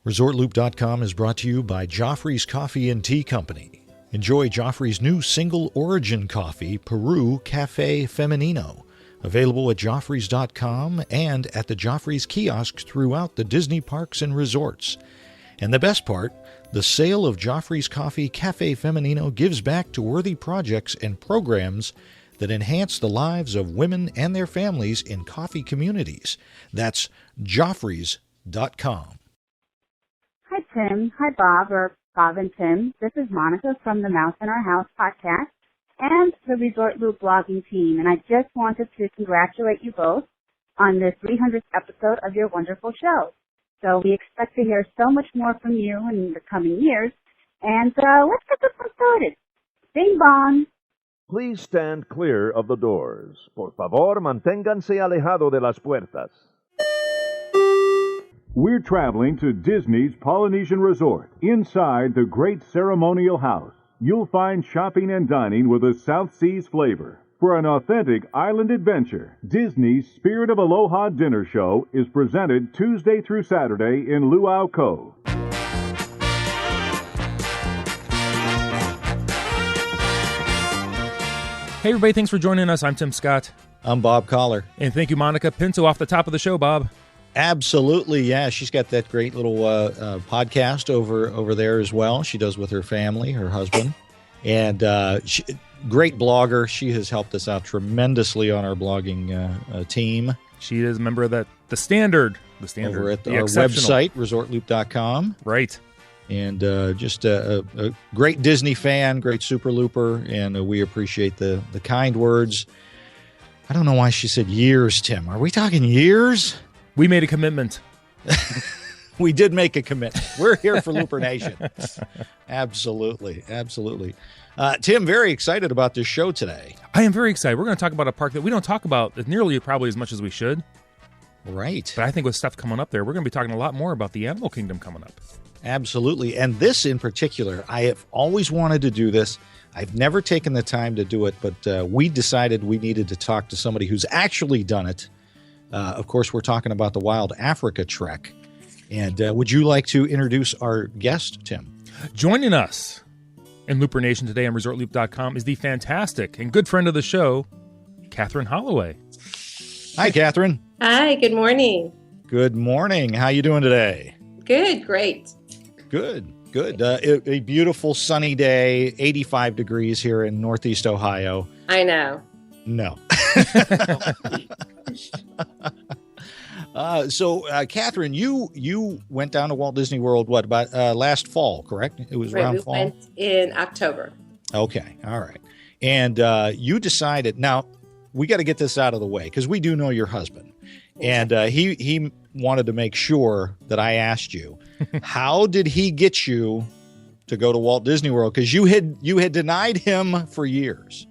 ResortLoop.com is brought to you by Joffrey's Coffee and Tea Company. Enjoy Joffrey's new single origin coffee, Peru Cafe Femenino. Available at Joffreys.com and at the Joffrey's kiosks throughout the Disney parks and resorts. And the best part, the sale of Joffrey's Coffee Cafe Femenino gives back to worthy projects and programs that enhance the lives of women and their families in coffee communities. That's Joffreys.com. Hi, Tim. Hi, Bob, or Bob and Tim. This is Monica from the Mouse in Our House podcast and the Resort Loop blogging team, and I just wanted to congratulate you both on the 300th episode of your wonderful show. So we expect to hear so much more from you in the coming years, and let's get this one started. Bing bong! Please stand clear of the doors. Por favor, manténganse alejado de las puertas. We're traveling to Disney's Polynesian Resort. Inside the Great Ceremonial House, you'll find shopping and dining with a South Seas flavor. For an authentic island adventure, Disney's Spirit of Aloha Dinner Show is presented Tuesday through Saturday in Luau Cove. Hey everybody, thanks for joining us. I'm Tim Scott. I'm Bob Collar. And thank you, Monica Pinto, off the top of the show, Bob. Absolutely, yeah. She's got that great little podcast over there as well. She does with her family, her husband, and great blogger. She has helped us out tremendously on our blogging team. She is a member of the Standard over at our website, ResortLoop.com. Right, and just a great Disney fan, great Super Looper, and we appreciate the kind words. I don't know why she said years, Tim. Are we talking years? We made a commitment. We did make a commitment. We're here for Looper Nation. Absolutely. Absolutely. Tim, very excited about this show today. I am very excited. We're going to talk about a park that we don't talk about nearly probably as much as we should. Right. But I think with stuff coming up there, we're going to be talking a lot more about the Animal Kingdom coming up. Absolutely. And this in particular, I have always wanted to do this. I've never taken the time to do it, but we decided we needed to talk to somebody who's actually done it. Of course, we're talking about the Wild Africa Trek. And would you like to introduce our guest, Tim? Joining us in Looper Nation today on ResortLoop.com is the fantastic and good friend of the show, Catherine Holloway. Hi, Catherine. Hi, good morning. Good morning. How you doing today? Good, great. Good. A beautiful sunny day, 85 degrees here in Northeast Ohio. I know. No. So, Catherine, you went down to Walt Disney World, about last fall, correct? It was around fall? We went in October. Okay, all right. And you decided, now, we got to get this out of the way, because we do know your husband. And he wanted to make sure that I asked you, how did he get you to go to Walt Disney World? Because you had denied him for years.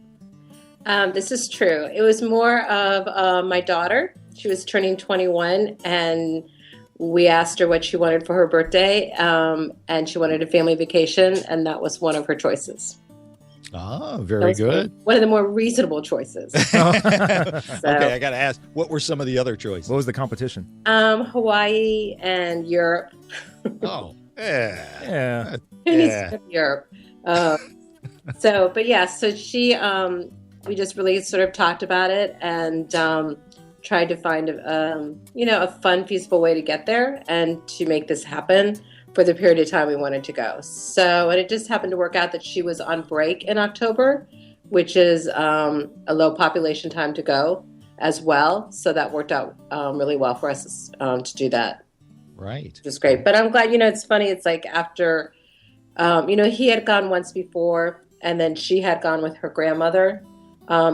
This is true. It was more of my daughter. She was turning 21, and we asked her what she wanted for her birthday, and she wanted a family vacation, and that was one of her choices. Ah, very good. One of the more reasonable choices. Okay, I got to ask, what were some of the other choices? What was the competition? Hawaii and Europe. Oh, yeah. Who needs to go to Europe? So she, we just really sort of talked about it and tried to find a fun, feasible way to get there and to make this happen for the period of time we wanted to go. So, and it just happened to work out that she was on break in October, which is a low population time to go as well. So that worked out really well for us to do that. Right. Which was great. But I'm glad, it's funny. It's like after, he had gone once before, and then she had gone with her grandmother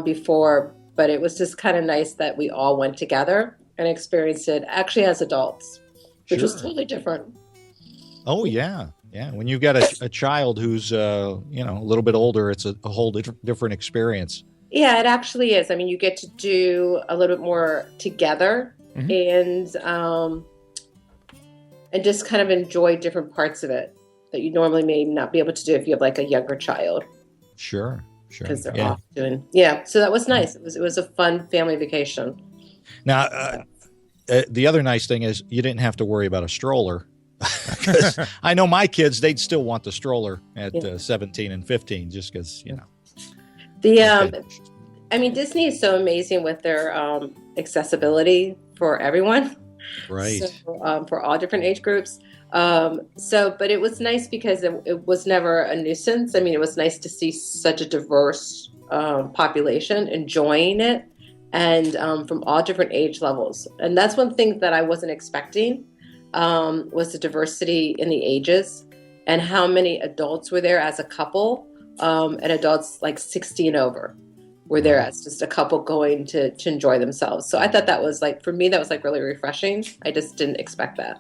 before, but it was just kind of nice that we all went together and experienced it actually as adults, which was totally different. Oh, yeah. Yeah. When you've got a child who's, a little bit older, it's a whole different experience. Yeah, it actually is. I mean, you get to do a little bit more together and just kind of enjoy different parts of it that you normally may not be able to do if you have like a younger child. Sure. Because they're off doing. So that was nice. It was a fun family vacation. Now, the other nice thing is you didn't have to worry about a stroller 'Cause I know my kids, they'd still want the stroller at 17 and 15 just because, I mean, Disney is so amazing with their accessibility for everyone. Right. So, for all different age groups. But it was nice because it was never a nuisance. I mean, it was nice to see such a diverse population enjoying it, and from all different age levels. And that's one thing that I wasn't expecting, was the diversity in the ages and how many adults were there as a couple, and adults like 60 and over were there as just a couple going to enjoy themselves. So I thought that was for me, that was really refreshing. I just didn't expect that.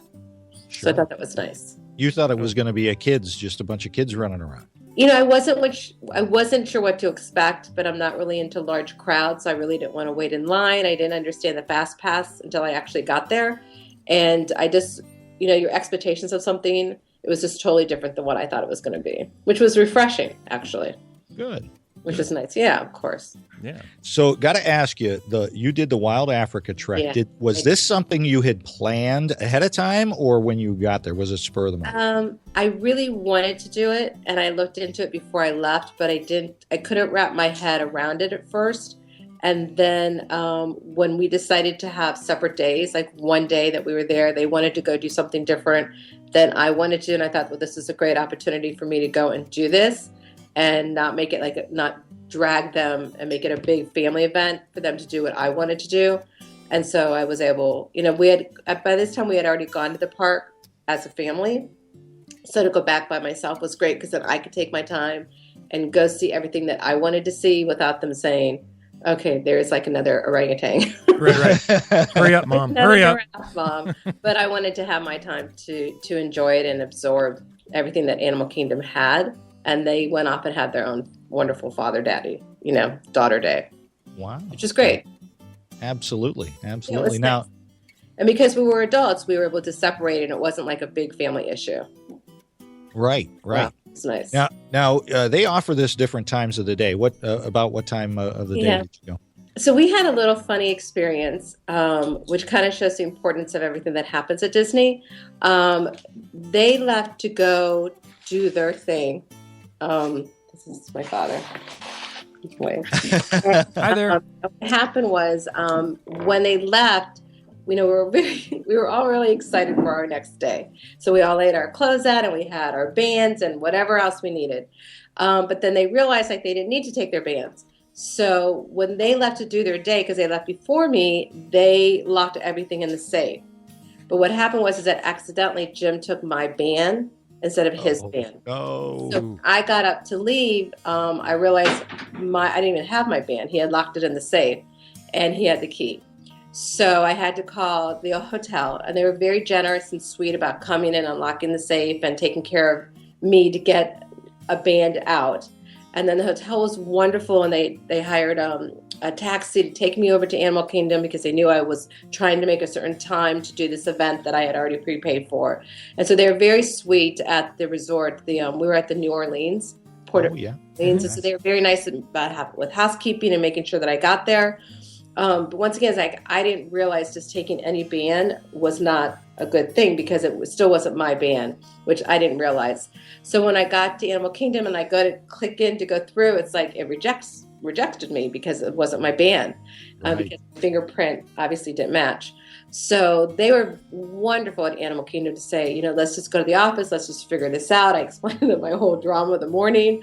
Sure. So I thought that was nice. You thought it was going to be just a bunch of kids running around. I wasn't sure what to expect, but I'm not really into large crowds. So I really didn't want to wait in line. I didn't understand the fast pass until I actually got there. And I just, your expectations of something, it was just totally different than what I thought it was going to be, which was refreshing, actually. Good. Which is nice. Yeah, of course. Yeah. So got to ask you, you did the Wild Africa trek. Was this something you had planned ahead of time, or when you got there, was it spur of the moment? I really wanted to do it, and I looked into it before I left, but I couldn't wrap my head around it at first. And then when we decided to have separate days, like one day that we were there, they wanted to go do something different than I wanted to. And I thought, well, this is a great opportunity for me to go and do this and not make it not drag them and make it a big family event for them to do what I wanted to do. And so I was able, by this time we had already gone to the park as a family. So to go back by myself was great because then I could take my time and go see everything that I wanted to see without them saying, okay, there's another orangutan. Right. Hurry up, Mom. Hurry up. Mom. But I wanted to have my time to enjoy it and absorb everything that Animal Kingdom had. And they went off and had their own wonderful father-daddy, daughter day. Wow. Which is great. Absolutely. Now, Nice. And because we were adults, we were able to separate and it wasn't like a big family issue. Right. Wow, it's nice. Now they offer this different times of the day. About what time of the day did you go? So we had a little funny experience, which kind of shows the importance of everything that happens at Disney. They left to go do their thing. This is my father. Hi there. What happened was when they left, we were all really excited for our next day. So we all laid our clothes out and we had our bands and whatever else we needed. But then they realized they didn't need to take their bands. So when they left to do their day, because they left before me, they locked everything in the safe. But what happened was that accidentally Jim took my band instead of his band. Oh. So I got up to leave. I realized I didn't even have my band. He had locked it in the safe, and he had the key. So I had to call the hotel, and they were very generous and sweet about coming and unlocking the safe and taking care of me to get a band out. And then the hotel was wonderful, and they hired a taxi to take me over to Animal Kingdom because they knew I was trying to make a certain time to do this event that I had already prepaid for. And so they were very sweet at the resort. We were at the New Orleans, Port Orleans. And so they were very nice with housekeeping and making sure that I got there. But once again, it's I didn't realize just taking any band was not a good thing because it still wasn't my band, which I didn't realize. So when I got to Animal Kingdom and I go to click in to go through, it's it rejected me because it wasn't my band, because the fingerprint obviously didn't match. So they were wonderful at Animal Kingdom to say, let's just go to the office, let's just figure this out. I explained to them my whole drama of the morning,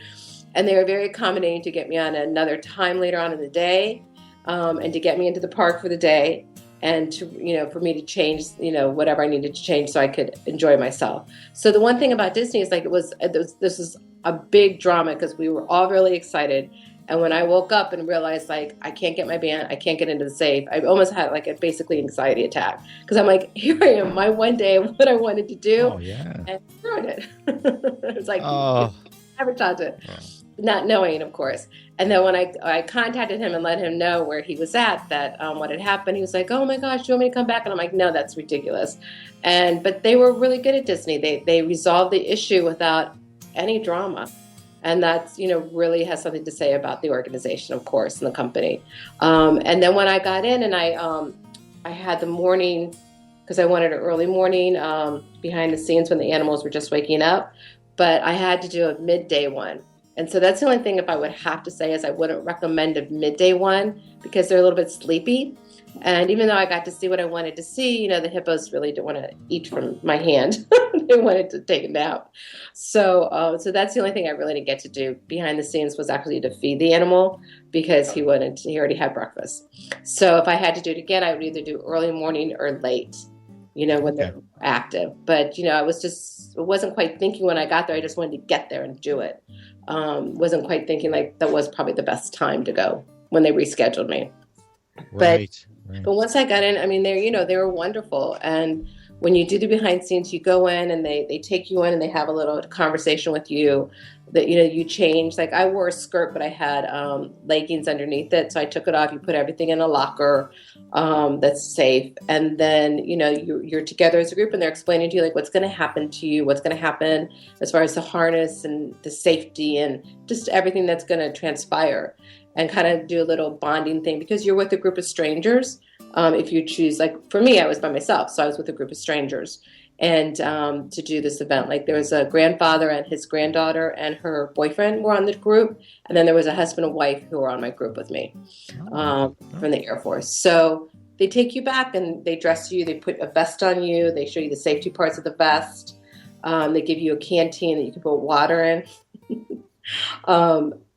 and they were very accommodating to get me on another time later on in the day. And to get me into the park for the day and to, for me to change, whatever I needed to change so I could enjoy myself. So the one thing about Disney is this is a big drama because we were all really excited. And when I woke up and realized I can't get my band, I can't get into the safe, I almost had a basically anxiety attack because I'm here I am, my one day of what I wanted to do. Oh, yeah. And I ruined it. It's never touch it. Oh. Not knowing, of course. And then when I contacted him and let him know where he was at, that what had happened, he was like, oh my gosh, do you want me to come back? And I'm like, no, that's ridiculous. But they were really good at Disney. They resolved the issue without any drama. And that's, really has something to say about the organization, of course, and the company. And then when I got in and I had the morning because I wanted an early morning behind the scenes when the animals were just waking up. But I had to do a midday one. And so that's the only thing, if I would have to say, is I wouldn't recommend a midday one because they're a little bit sleepy. And even though I got to see what I wanted to see, the hippos really didn't want to eat from my hand. They wanted to take a nap. So that's the only thing I really didn't get to do behind the scenes, was actually to feed the animal, because he already had breakfast. So if I had to do it again, I would either do early morning or late, when they're active. But, I wasn't quite thinking when I got there. I just wanted to get there and do it. Wasn't quite thinking like that was probably the best time to go when they rescheduled me. Right. But once I got in, they were wonderful. And when you do the behind scenes, you go in and they take you in and they have a little conversation with you that, you change. Like I wore a skirt, but I had leggings underneath it. So I took it off. You put everything in a locker that's safe. And then, you're together as a group and they're explaining to you like what's going to happen to you, what's going to happen as far as the harness and the safety and just everything that's going to transpire, and kind of do a little bonding thing because you're with a group of strangers. If you choose, like for me, I was by myself. So I was with a group of strangers and to do this event. Like there was a grandfather and his granddaughter and her boyfriend were on the group. And then there was a husband and wife who were on my group with me from the Air Force. So they take you back and they dress you. They put a vest on you. They show you the safety parts of the vest. They give you a canteen that you can put water in.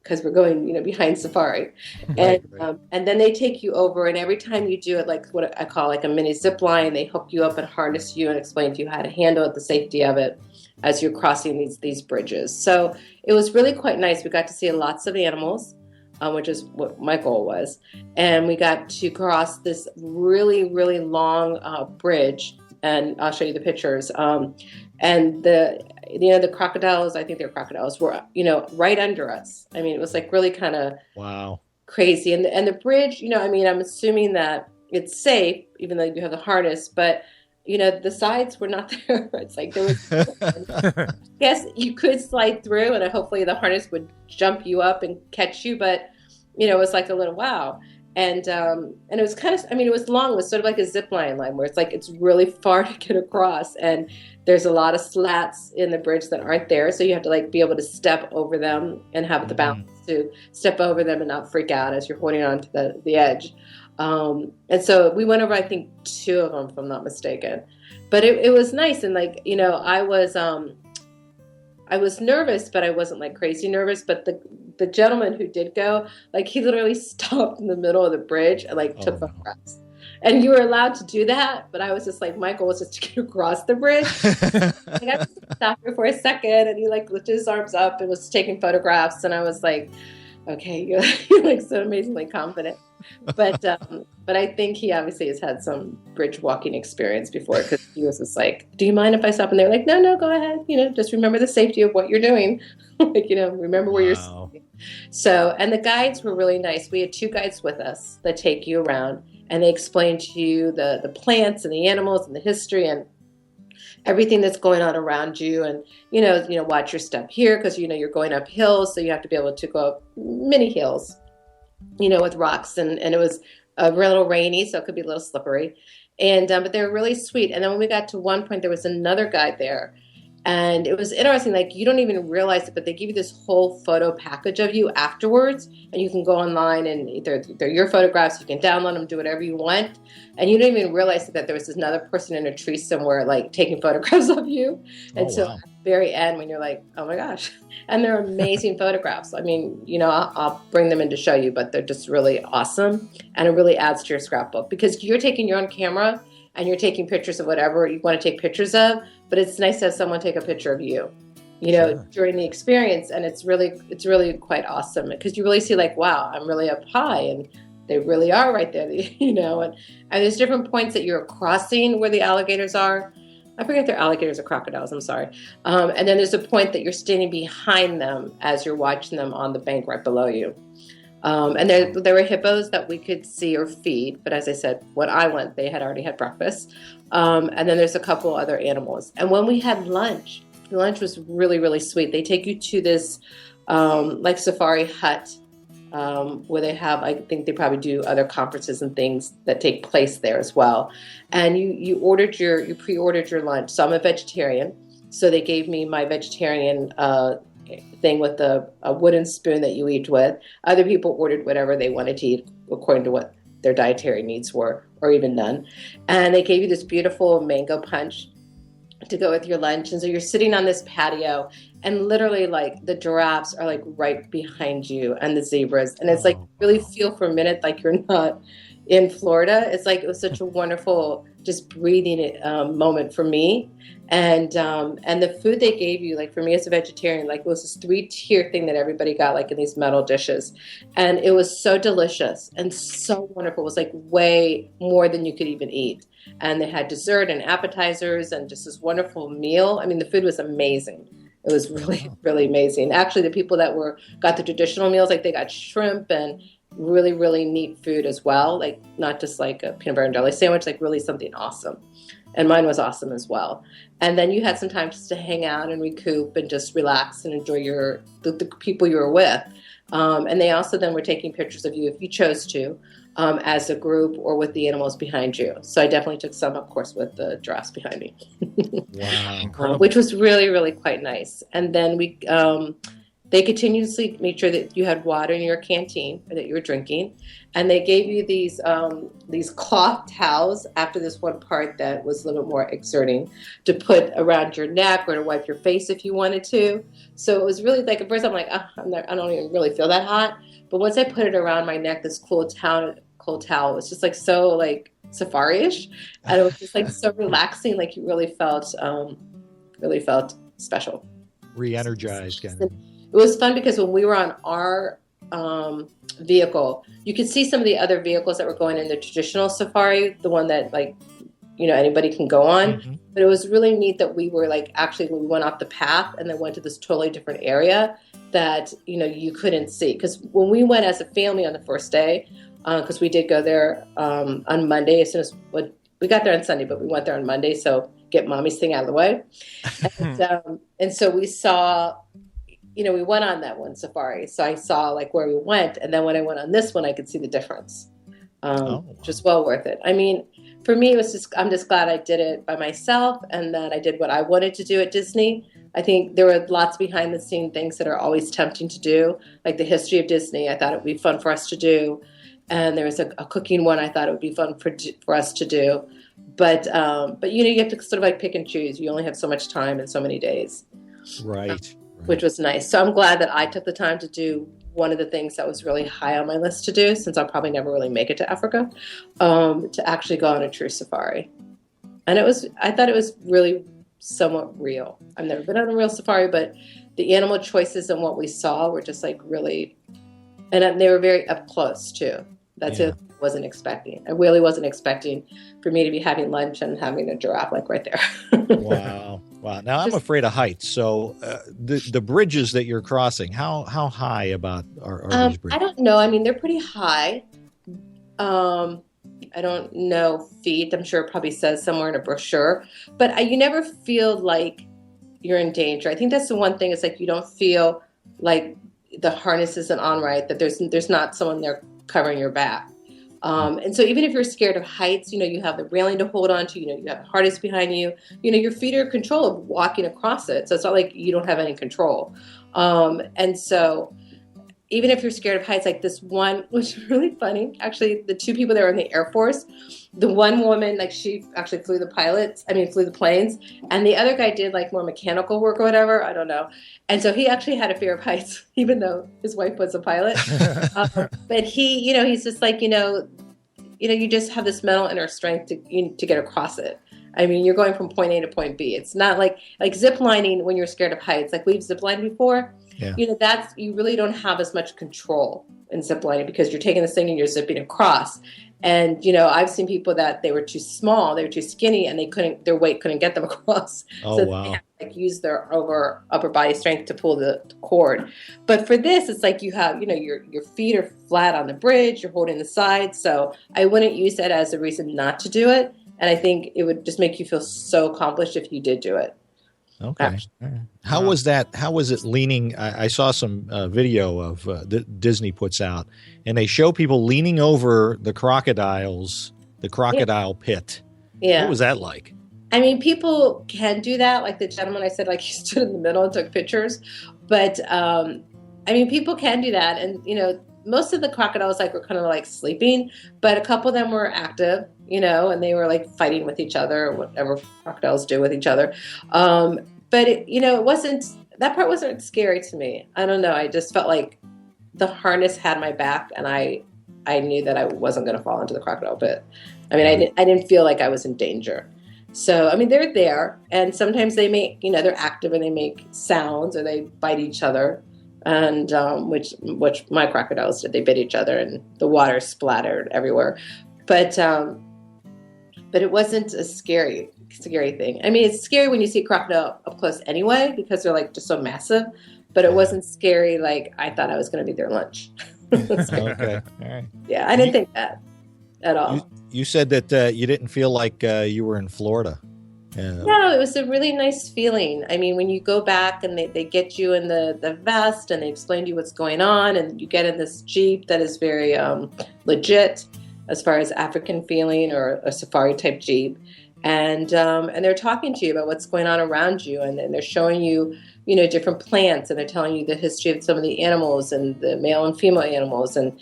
Because we're going, behind safari. And and then they take you over, and every time you do it, like what I call like a mini zip line, they hook you up and harness you and explain to you how to handle it, the safety of it as you're crossing these bridges. So it was really quite nice. We got to see lots of animals, which is what my goal was. And we got to cross this really, really long bridge, and I'll show you the pictures. And the crocodiles, I think they're crocodiles, were, right under us. I mean, it was like really kind of crazy. And the bridge, I'm assuming that it's safe, even though you have the harness, but, the sides were not there. It's like there was, yes, you could slide through and hopefully the harness would jump you up and catch you. But, it was like a little, wow. And it was kind of, it was long. It was sort of like a zip line where it's like it's really far to get across. And there's a lot of slats in the bridge that aren't there. So you have to like be able to step over them and have the balance to step over them and not freak out as you're holding on to the edge. And so we went over, I think, 2 of them, if I'm not mistaken. But it was nice. And like, I was nervous, but I wasn't like crazy nervous. But the gentleman who did go, like he literally stopped in the middle of the bridge and like took photographs. And you were allowed to do that, but I was just like, my goal was just to get across the bridge. I got to stop here for a second, and he like lifted his arms up and was taking photographs, and I was like, okay, you're like so amazingly confident. But I think he obviously has had some bridge walking experience before, because he was just like, do you mind if I stop? And they're like, no, go ahead. Just remember the safety of what you're doing. Like, remember where you're sitting. So, and the guides were really nice. We had 2 guides with us that take you around, and they explain to you the plants and the animals and the history and everything that's going on around you. And, watch your step here, because, you're going up hills. So you have to be able to go up many hills, with rocks. And it was a little rainy, so it could be a little slippery. And, but they were really sweet. And then when we got to one point, there was another guide there. And it was interesting, like you don't even realize it, but they give you this whole photo package of you afterwards, and you can go online and they're your photographs, you can download them, do whatever you want, and you don't even realize that there was this another person in a tree somewhere like taking photographs of you. And so at the very end, when you're like, oh my gosh, and they're amazing photographs. I'll bring them in to show you, but they're just really awesome, and it really adds to your scrapbook because you're taking your own camera and you're taking pictures of whatever you want to take pictures of, but it's nice to have someone take a picture of you, during the experience. And it's really quite awesome because you really see like, wow, I'm really up high and they really are right there, and there's different points that you're crossing where the alligators are. I forget if they're alligators or crocodiles, I'm sorry. And then there's a point that you're standing behind them as you're watching them on the bank right below you. And there were hippos that we could see or feed. But as I said, when I went, they had already had breakfast. And then there's a couple other animals. And when we had lunch, the lunch was really, really sweet. They take you to this like safari hut where they have, I think they probably do other conferences and things that take place there as well. And you pre-ordered your lunch. So I'm a vegetarian. So they gave me my vegetarian thing with a wooden spoon that you eat with. Other people ordered whatever they wanted to eat according to what their dietary needs were, or even none. And they gave you this beautiful mango punch to go with your lunch. And so you're sitting on this patio, and literally like the giraffes are like right behind you, and the zebras. And it's like really feel for a minute like you're not in Florida. It's like it was such a wonderful just breathing moment for me. And the food they gave you, like for me as a vegetarian, like it was this 3-tier thing that everybody got like in these metal dishes. And it was so delicious and so wonderful. It was like way more than you could even eat. And they had dessert and appetizers and just this wonderful meal. I mean, the food was amazing. It was really, really amazing. Actually, the people that got the traditional meals, like they got shrimp and really, really neat food as well. Like not just like a peanut butter and jelly sandwich, like really something awesome. And mine was awesome as well. And then you had some time just to hang out and recoup and just relax and enjoy the people you were with. And they also then were taking pictures of you if you chose to, as a group or with the animals behind you. So I definitely took some, of course, with the giraffes behind me. Wow, incredible. Which was really, really quite nice. And then they continuously made sure that you had water in your canteen or that you were drinking. And they gave you these cloth towels after this one part that was a little bit more exerting to put around your neck or to wipe your face if you wanted to. So it was really like, at first I'm like, I don't even really feel that hot. But once I put it around my neck, this cool towel was just like so like safari-ish. And it was just like so relaxing. Like you really felt special. Re-energized kind of. It was fun because when we were on our vehicle, you could see some of the other vehicles that were going in the traditional safari, the one that like, anybody can go on. Mm-hmm. But it was really neat that we were like, actually, when we went off the path and then went to this totally different area that, you couldn't see. Because when we went as a family on the first day, because we did go there on Monday, as soon as we got there on Sunday, but we went there on Monday. So get mommy's thing out of the way. And so we saw, we went on that one safari. So I saw like where we went. And then when I went on this one, I could see the difference. Just well worth it. I mean, for me, I'm just glad I did it by myself and that I did what I wanted to do at Disney. I think there were lots behind the scene things that are always tempting to do, like the history of Disney. I thought it would be fun for us to do. And there was a cooking one I thought it would be fun for us to do. But you have to sort of like pick and choose. You only have so much time and so many days. Right. Which was nice. So I'm glad that I took the time to do one of the things that was really high on my list to do, since I'll probably never really make it to Africa, to actually go on a true safari. And I thought it was really somewhat real. I've never been on a real safari, but the animal choices and what we saw were just like really, and they were very up close too. That's it. I wasn't expecting. I really wasn't expecting for me to be having lunch and having a giraffe like right there. Wow. Now I'm afraid of heights. So the bridges that you're crossing, how high about are these bridges? I don't know. I mean, they're pretty high. I don't know feet. I'm sure it probably says somewhere in a brochure, but you never feel like you're in danger. I think that's the one thing. It's like you don't feel like the harness isn't on right, that there's not someone there covering your back. And so even if you're scared of heights, you have the railing to hold on to, you have the harness behind you, your feet are in control of walking across it. So it's not like you don't have any control. And so even if you're scared of heights, like this one was really funny. Actually, the two people that were in the Air Force, the one woman, like she actually flew the planes, and the other guy did like more mechanical work or whatever. I don't know. And so he actually had a fear of heights, even though his wife was a pilot. But he, he's just like, you just have this mental inner strength to get across it. I mean, you're going from point A to point B. It's not like zip lining when you're scared of heights. Like we've zip lined before. Yeah. You really don't have as much control in zip lining because you're taking this thing and you're zipping across. And, I've seen people that they were too small, they were too skinny, and their weight couldn't get them across. Oh, so wow. They had to use their upper body strength to pull the cord. But for this, it's like you have, your feet are flat on the bridge, you're holding the side. So I wouldn't use that as a reason not to do it. And I think it would just make you feel so accomplished if you did do it. Okay. How was that? How was it leaning? I saw some video of Disney puts out, and they show people leaning over the crocodiles, the crocodile pit. Yeah. What was that like? I mean, people can do that. Like the gentleman I said, like he stood in the middle and took pictures. But I mean, people can do that. And, most of the crocodiles were kind of like sleeping, but a couple of them were active, and they were like fighting with each other, or whatever crocodiles do with each other. But that part wasn't scary to me. I don't know. I just felt like the harness had my back, and I knew that I wasn't going to fall into the crocodile pit. I mean, I didn't feel like I was in danger. So, I mean, they're there, and sometimes they make, they're active and they make sounds or they bite each other. And which my crocodiles did. They bit each other, and the water splattered everywhere. But it wasn't a scary thing. I mean, it's scary when you see a crocodile up close anyway, because they're like just so massive. But it wasn't scary like I thought I was going to be their lunch. Okay, all right. Yeah, I didn't think that at all. You said that you didn't feel like you were in Florida. No, it was a really nice feeling. I mean, when you go back and they get you in the vest and they explain to you what's going on, and you get in this Jeep that is very legit as far as African feeling, or a safari type Jeep. And they're talking to you about what's going on around you, and then they're showing you, different plants, and they're telling you the history of some of the animals and the male and female animals, and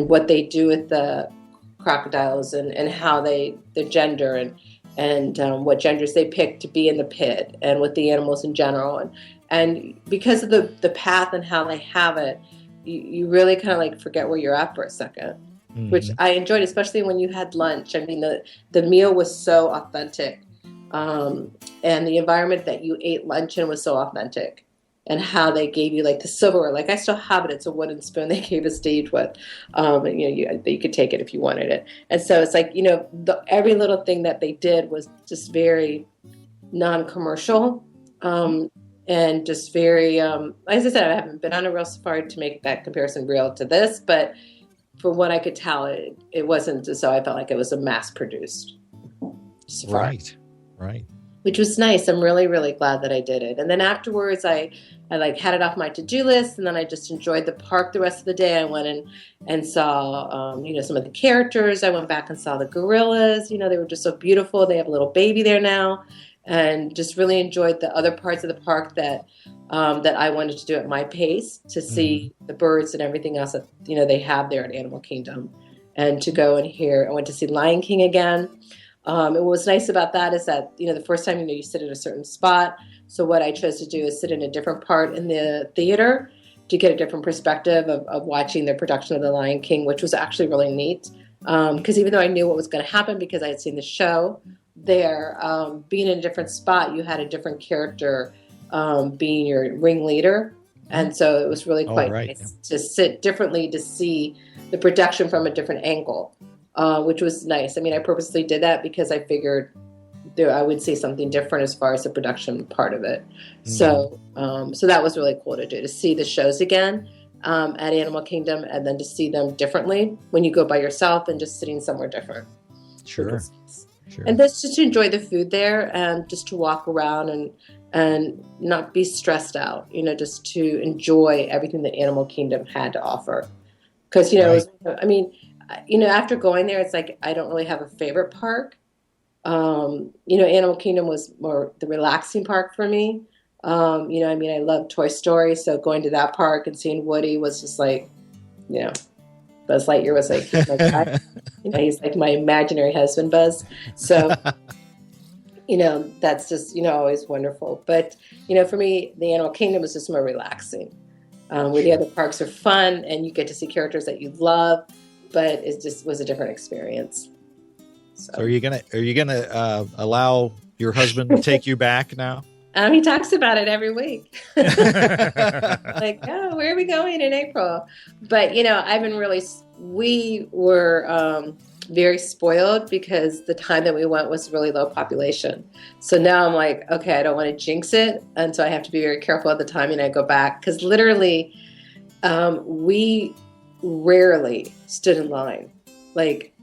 what they do with the crocodiles, and how the gender and what genders they pick to be in the pit, and with the animals in general. And because of the path and how they have it, you really kind of like forget where you're at for a second, which I enjoyed, especially when you had lunch. I mean, the meal was so authentic, and the environment that you ate lunch in was so authentic. And how they gave you like the silverware, like I still have it. It's a wooden spoon they gave us to eat with. You could take it if you wanted it. And so it's like, every little thing that they did was just very non-commercial, and just very, as I said, I haven't been on a real safari to make that comparison real to this, but from what I could tell, it wasn't as though I felt like it was a mass-produced safari. Right. Which was nice. I'm really, really glad that I did it. And then afterwards, I like had it off my to-do list, and then I just enjoyed the park the rest of the day. I went in and saw, some of the characters. I went back and saw the gorillas. They were just so beautiful. They have a little baby there now, and just really enjoyed the other parts of the park that I wanted to do at my pace, to see the birds and everything else that they have there at Animal Kingdom, and to go and hear. I went to see Lion King again. And what was nice about that is that, the first time, you sit in a certain spot. So what I chose to do is sit in a different part in the theater to get a different perspective of watching the production of The Lion King, which was actually really neat. Because even though I knew what was going to happen because I had seen the show there, being in a different spot, you had a different character being your ringleader. And so it was really quite nice to sit differently, to see the production from a different angle. Which was nice. I mean, I purposely did that because I figured I would see something different as far as the production part of it. So that was really cool to do, to see the shows again at Animal Kingdom, and then to see them differently when you go by yourself and just sitting somewhere different. Sure. And that's just to enjoy the food there, and just to walk around and not be stressed out, just to enjoy everything that Animal Kingdom had to offer. Because, after going there, it's like I don't really have a favorite park. Animal Kingdom was more the relaxing park for me. I love Toy Story, so going to that park and seeing Woody was just like, Buzz Lightyear was like, he's like my imaginary husband, Buzz. So, that's just, always wonderful. But, for me, the Animal Kingdom was just more relaxing. Where the other parks are fun and you get to see characters that you love, but it just was a different experience. So are you gonna allow your husband to take you back now? He talks about it every week. Like, oh, where are we going in April? But we were very spoiled because the time that we went was really low population. So now I'm like, okay, I don't want to jinx it, and so I have to be very careful at the timing I go back, because literally, we rarely stood in line. Like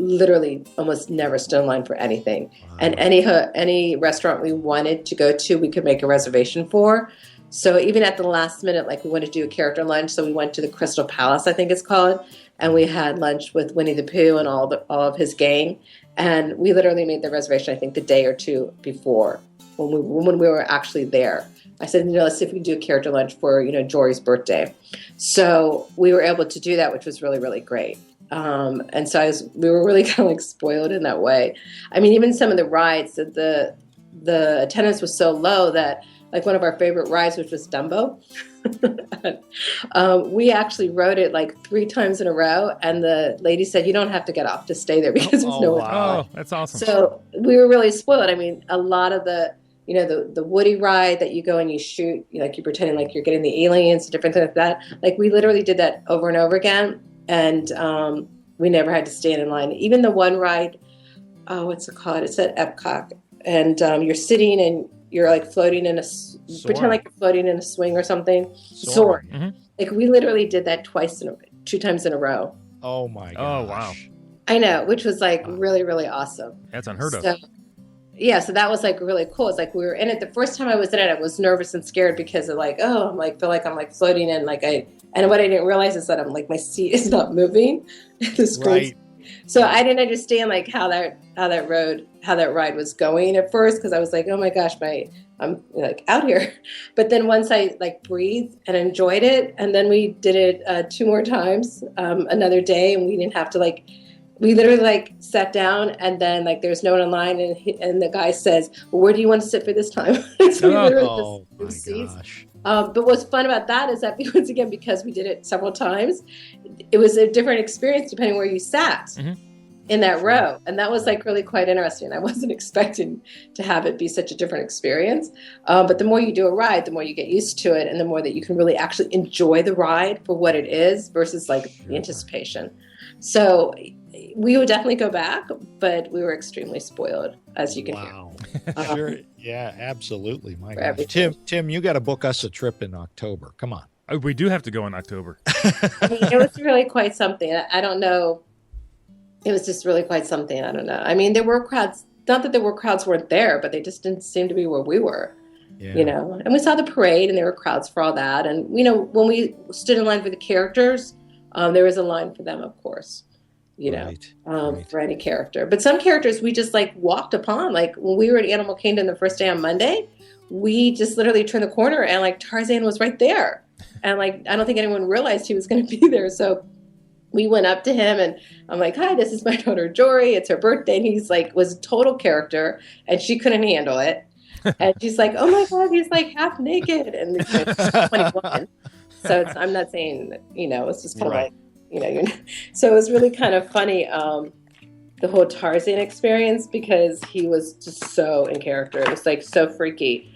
literally almost never stood in line for anything. Wow. And any restaurant we wanted to go to, we could make a reservation for. So even at the last minute, like we wanted to do a character lunch, so we went to the Crystal Palace, I think it's called, and we had lunch with Winnie the Pooh and all of his gang. And we literally made the reservation, I think, the day or two before when we were actually there. I said, let's see if we can do a character lunch for, Jory's birthday. So we were able to do that, which was really, really great. And so we were really kind of like spoiled in that way. I mean, even some of the rides, the attendance was so low that, like, one of our favorite rides, which was Dumbo, we actually rode it like 3 times in a row, and the lady said, you don't have to get off, just stay there because there's no one. Oh, that's awesome. So we were really spoiled. I mean, a lot of the Woody ride that you go and you shoot, like you're pretending like you're getting the aliens and different things like that. Like, we literally did that over and over again, and we never had to stand in line. Even the one ride, what's it called? It's at Epcot, and you're sitting and you're like floating in pretend like you're floating in a swing or something. Soar. Mm-hmm. Like, we literally did that 2 times in a row. Oh my gosh. Oh wow. I know, which was like really, really awesome. That's unheard of. Yeah, so that was like really cool. It's like we were in it. The first time I was in it, I was nervous and scared because of like, feel like I'm like floating in, and what I didn't realize is that I'm like, my seat is not moving. The screen. Right. So I didn't understand like how that ride was going at first, because I was like, oh my gosh, I'm like out here. But then once I like breathed and enjoyed it, and then we did it 2 more times another day, and we didn't have to like. We literally like sat down, and then like there's no one in line, and the guy says, well, where do you want to sit for this time? So we literally just moved seats. Gosh. But what's fun about that is that once again, because we did it several times, it was a different experience depending where you sat in that row. And that was like really quite interesting. I wasn't expecting to have it be such a different experience. But the more you do a ride, the more you get used to it, and the more that you can really actually enjoy the ride for what it is versus like the anticipation. So we would definitely go back, but we were extremely spoiled, as you can hear. Sure. Yeah, absolutely. My gosh. Tim, you got to book us a trip in October. Come on. We do have to go in October. I mean, it was really quite something. I don't know. It was just really quite something. I don't know. I mean, there were crowds. Not that there were crowds weren't there, but they just didn't seem to be where we were. Yeah. And we saw the parade, and there were crowds for all that. And when we stood in line for the characters, there was a line for them, of course. Right. For any character. But some characters we just like walked upon. Like when we were at Animal Kingdom the first day on Monday, we just literally turned the corner and like Tarzan was right there. And like, I don't think anyone realized he was going to be there. So we went up to him and I'm like, hi, this is my daughter Jory. It's her birthday. And he's like, was a total character and she couldn't handle it. And she's like, oh my God, he's like half naked. And she's 21. So I'm not saying, it's just kind of like, so it was really kind of funny, the whole Tarzan experience, because he was just so in character. It was like so freaky.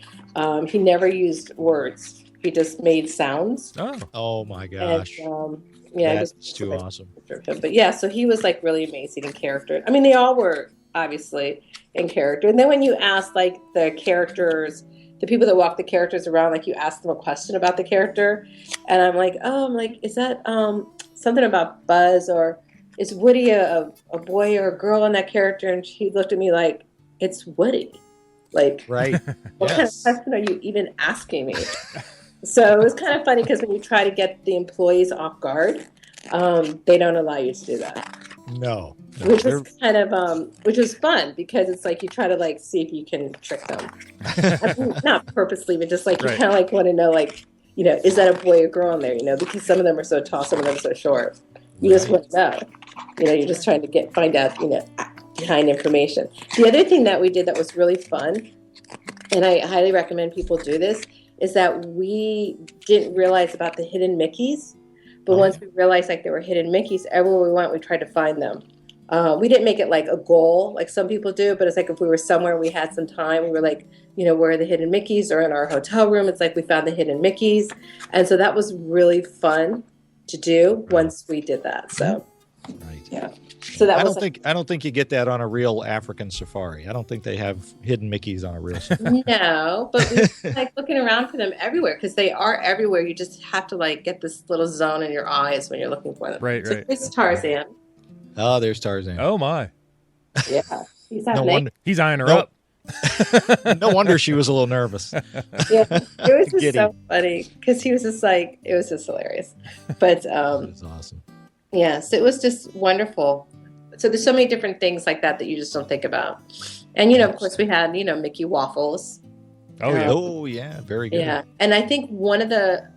He never used words. He just made sounds. Oh my gosh. And, that's too awesome. But yeah, so he was like really amazing in character. I mean, they all were obviously in character. And then when you ask like the characters, the people that walk the characters around, like you ask them a question about the character, and I'm like, is that something about Buzz, or is Woody a boy or a girl in that character? And she looked at me like, it's Woody. Like, right. What kind of question are you even asking me? So it was kind of funny because when you try to get the employees off guard, they don't allow you to do that. No. Which was kind of, which was fun because it's like you try to like see if you can trick them. I mean, not purposely, but just like you kind of like want to know, like, is that a boy or girl in there? Because some of them are so tall, some of them are so short. You just want to know. You're just trying to find out, behind information. The other thing that we did that was really fun, and I highly recommend people do this, is that we didn't realize about the hidden Mickeys. But once we realized like there were hidden Mickeys, everywhere we went, we tried to find them. We didn't make it like a goal like some people do, but it's like if we were somewhere, we had some time, we were like, where are the hidden Mickeys? Or in our hotel room, it's like we found the hidden Mickeys. And so that was really fun to do once we did that. So, yeah. So that I don't think you get that on a real African safari. I don't think they have hidden Mickeys on a real safari. No, but we like looking around for them everywhere because they are everywhere. You just have to like get this little zone in your eyes when you're looking for them. Right. So here's Tarzan. Oh, there's Tarzan. Oh my. Yeah. He's No not wonder. He's eyeing her No. up. No wonder she was a little nervous. Yeah, it was just Giddy. so funny because he was just like, it was just hilarious. But That's awesome. yeah, so it was just wonderful. So there's so many different things like that that you just don't think about. And, of course, we had, Mickey waffles. Oh yeah. Oh, yeah. Very good. Yeah. And I think one of the,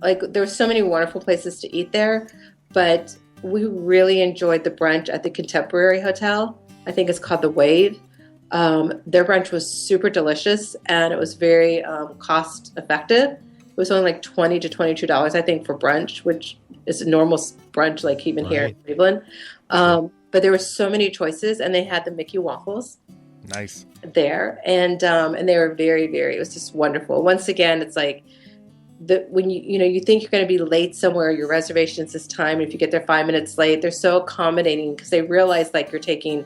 there were so many wonderful places to eat there, but we really enjoyed the brunch at the Contemporary Hotel. I think it's called The Wave. Their brunch was super delicious, and it was very cost effective. It was only like $20 to $22, I think, for brunch, which is a normal brunch, like even here in Cleveland. But there were so many choices, and they had the Mickey waffles. Nice. There, and they were very, very. It was just wonderful. Once again, it's like when you think you're going to be late somewhere, your reservation's this time, and if you get there 5 minutes late, they're so accommodating because they realize like you're taking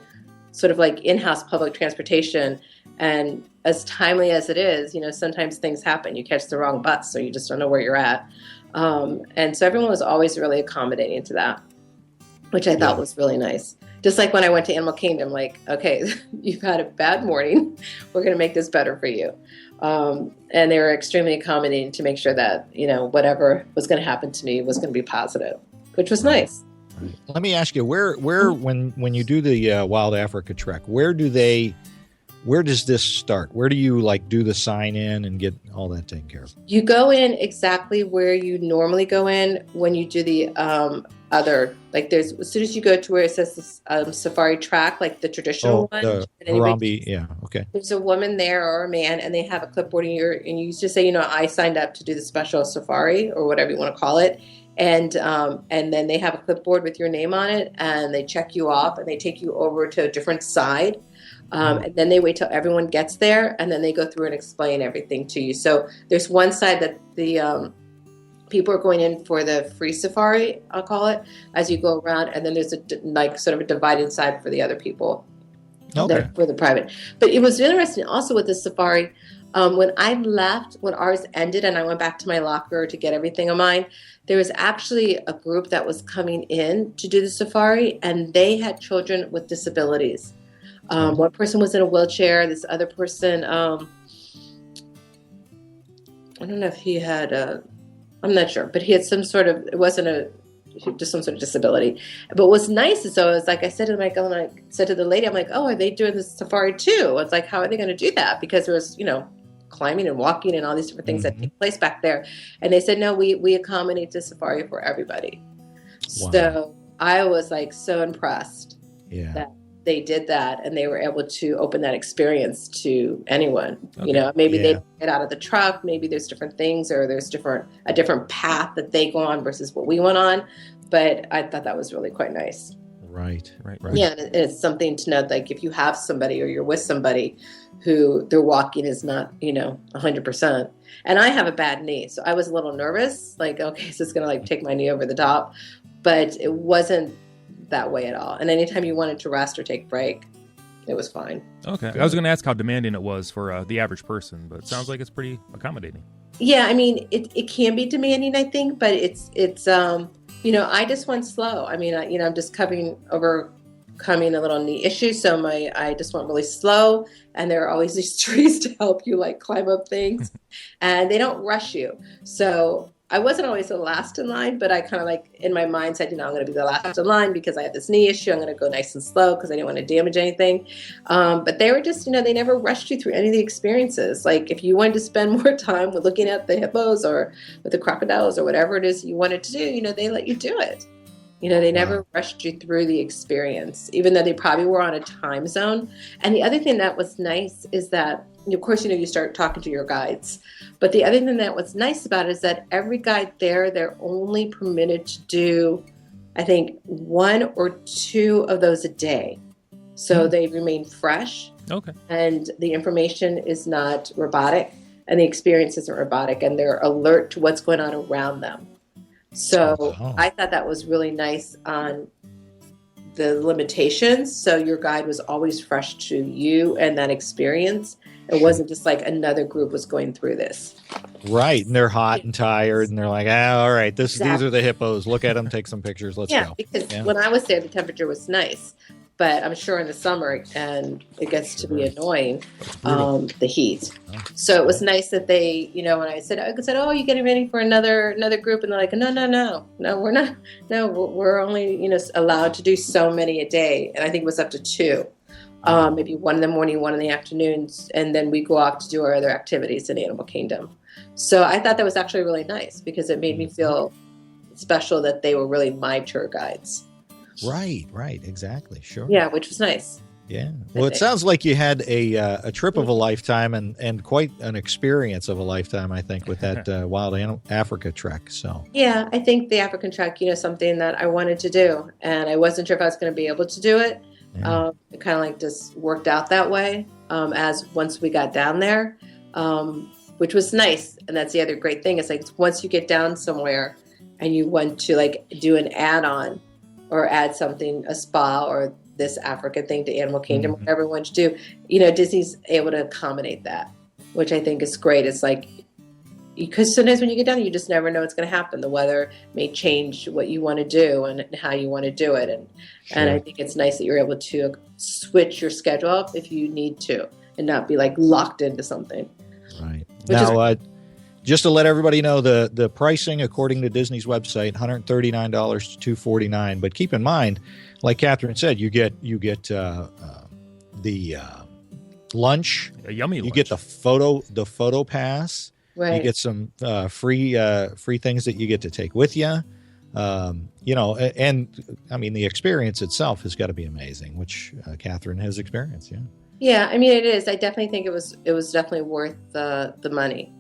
sort of like in-house public transportation, and as timely as it is, sometimes things happen. You catch the wrong bus, so you just don't know where you're at. And so everyone was always really accommodating to that, which I thought was really nice. Just like when I went to Animal Kingdom, like, okay, you've had a bad morning. We're going to make this better for you. And they were extremely accommodating to make sure that, whatever was going to happen to me was going to be positive, which was nice. Let me ask you, where when you do the Wild Africa trek, where does this start? Where do you do the sign in and get all that taken care of? You go in exactly where you normally go in when you do the other, there's, as soon as you go to where it says safari track, like the traditional one. The Harambe, yeah, okay. There's a woman there or a man, and they have a clipboard, and you just say, I signed up to do the special safari or whatever you want to call it. And then they have a clipboard with your name on it, and they check you off, and they take you over to a different side. And then they wait till everyone gets there, and then they go through and explain everything to you. So there's one side that the people are going in for the free safari, I'll call it, as you go around, and then there's sort of a divided side for the other people, for the private. But it was interesting also with the safari. When I left, when ours ended and I went back to my locker to get everything of mine, there was actually a group that was coming in to do the safari, and they had children with disabilities. One person was in a wheelchair. This other person, I don't know if he had I'm not sure, but he had some sort of, it wasn't just some sort of disability. But what's nice is, so it's like I said to the lady, I'm like, oh, are they doing this safari too? It's like, how are they going to do that? Because there was, climbing and walking and all these different things that take place back there. And they said, no, we accommodate the safari for everybody. Wow. So I was so impressed that they did that, and they were able to open that experience to anyone. Okay. Maybe they get out of the truck, maybe there's different things, or there's a different path that they go on versus what we went on. But I thought that was really quite nice. Right. Yeah, and it's something to note, if you have somebody or you're with somebody who their walking is not, 100%. And I have a bad knee, so I was a little nervous, okay, is this going to take my knee over the top? But it wasn't that way at all. And anytime you wanted to rest or take a break, it was fine. Okay. I was going to ask how demanding it was for the average person, but it sounds like it's pretty accommodating. Yeah, I mean, it can be demanding, I think, but it's I just went slow. I mean, I'm just overcoming a little knee issue, so I just went really slow, and there are always these trees to help you climb up things, and they don't rush you. So I wasn't always the last in line, but I kind of in my mind said, I'm going to be the last in line because I have this knee issue. I'm going to go nice and slow because I didn't want to damage anything. But they were just, they never rushed you through any of the experiences. If you wanted to spend more time with looking at the hippos or with the crocodiles or whatever it is you wanted to do, they let you do it. They never rushed you through the experience, even though they probably were on a time zone. And the other thing that was nice is that, of course, you start talking to your guides. But the other thing that was nice about it is that every guide there, they're only permitted to do, I think, 1 or 2 of those a day. So they remain fresh. Okay. And the information is not robotic, and the experience isn't robotic, and they're alert to what's going on around them. So I thought that was really nice on the limitations. So your guide was always fresh to you and that experience. It wasn't just like another group was going through this. Right. And they're hot and tired, and they're like, all right, these Exactly. are the hippos. Look at them, take some pictures. Let's go. Because when I was there, the temperature was nice. But I'm sure in the summer, and it gets to be annoying, the heat. So it was nice that they, when I said, oh, you getting ready for another group? And they're like, no, we're not. No, we're only, allowed to do so many a day. And I think it was up to 2. Maybe 1 in the morning, 1 in the afternoons, and then we go off to do our other activities in the animal kingdom. So I thought that was actually really nice because it made me feel special that they were really my tour guides. Right, exactly, sure. Yeah, which was nice. Yeah. Well, it sounds like you had a trip of a lifetime and quite an experience of a lifetime, I think, with that Wild Africa trek. So yeah, I think the African trek, something that I wanted to do, and I wasn't sure if I was going to be able to do it. Yeah. It kind of like just worked out that way as once we got down there, which was nice. And that's the other great thing. It's like once you get down somewhere and you want to like do an add-on or add something, a spa or this African thing to Animal Kingdom, whatever you want to do, Disney's able to accommodate that, which I think is great. It's like, because sometimes when you get down, you just never know what's going to happen. The weather may change what you want to do and how you want to do it. And I think it's nice that you're able to switch your schedule up if you need to and not be like locked into something. Right. Now, just to let everybody know, the pricing according to Disney's website, $139 to $249. But keep in mind, like Catherine said, you get the lunch, a yummy lunch. You get the photo pass. Right. You get some free things that you get to take with you. And I mean, the experience itself has got to be amazing, which Catherine has experienced. Yeah. Yeah. I mean, it is. I definitely think it was definitely worth the money.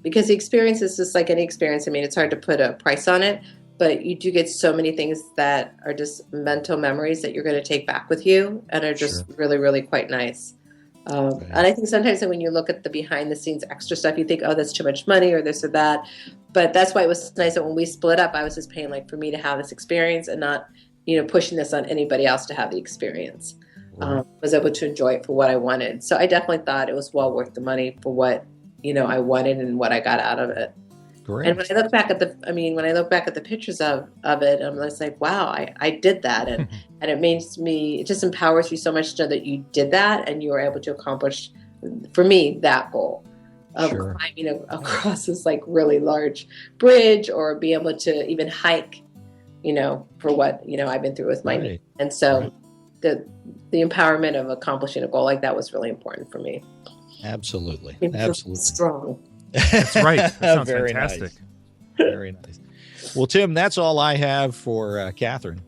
Because the experience is just like any experience. I mean, it's hard to put a price on it, but you do get so many things that are just mental memories that you're going to take back with you and are just really, really quite nice. And I think sometimes when you look at the behind the scenes extra stuff, you think, oh, that's too much money or this or that. But that's why it was nice that when we split up, I was just paying like for me to have this experience and not, pushing this on anybody else to have the experience. I was able to enjoy it for what I wanted. So I definitely thought it was well worth the money for what, I wanted and what I got out of it. Great. And when I look back at the pictures of it, I'm just like, wow, I did that. And and it just empowers you so much to know that you did that and you were able to accomplish, for me, that goal of climbing across this like really large bridge or be able to even hike, for what, I've been through with my knee. And so the empowerment of accomplishing a goal like that was really important for me. Absolutely. Strong. That's right. That sounds Very fantastic. Nice. Very nice. Well, Tim, that's all I have for Catherine.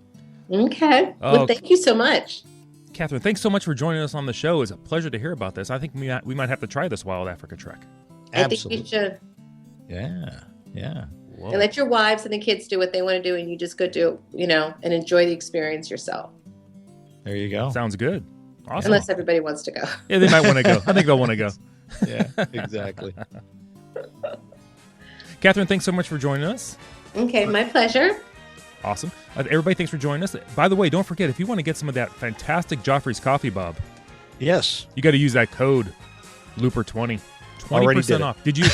Okay. Well, thank you so much. Catherine, thanks so much for joining us on the show. It's a pleasure to hear about this. I think we might have to try this Wild Africa trek. Absolutely. I think you should. Yeah. Whoa. And let your wives and the kids do what they want to do, and you just go do, and enjoy the experience yourself. There you go. Sounds good. Awesome. Unless everybody wants to go. Yeah, they might want to go. I think they'll want to go. Yeah, exactly. Catherine, thanks so much for joining us. Okay, my pleasure. Awesome. Everybody, thanks for joining us. By the way, don't forget, if you want to get some of that fantastic Joffrey's coffee, Bob. Yes. You got to use that code, Looper20. 20% off. Did you?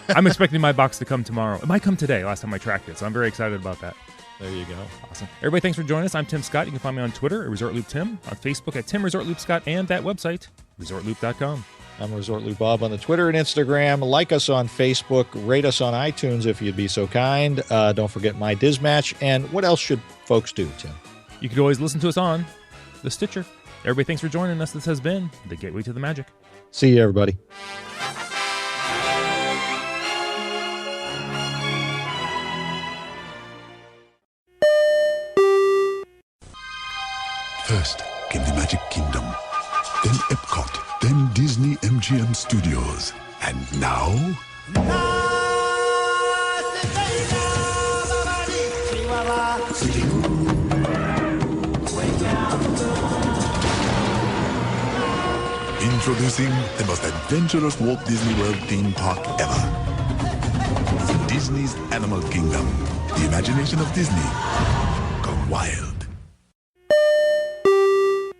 I'm expecting my box to come tomorrow. It might come today, last time I tracked it, so I'm very excited about that. There you go. Awesome. Everybody, thanks for joining us. I'm Tim Scott. You can find me on Twitter at ResortLoopTim, on Facebook at TimResortLoopScott, and that website, ResortLoop.com. I'm Resort Loop Bob on the Twitter and Instagram. Like us on Facebook. Rate us on iTunes if you'd be so kind. Don't forget My Dizmatch. And what else should folks do, Tim? You could always listen to us on the Stitcher. Everybody, thanks for joining us. This has been The Gateway to the Magic. See you, everybody. First came the Magic Kingdom, then Epcot, then Disney MGM Studios, and now... Introducing the most adventurous Walt Disney World theme park ever. Disney's Animal Kingdom, the imagination of Disney, gone wild.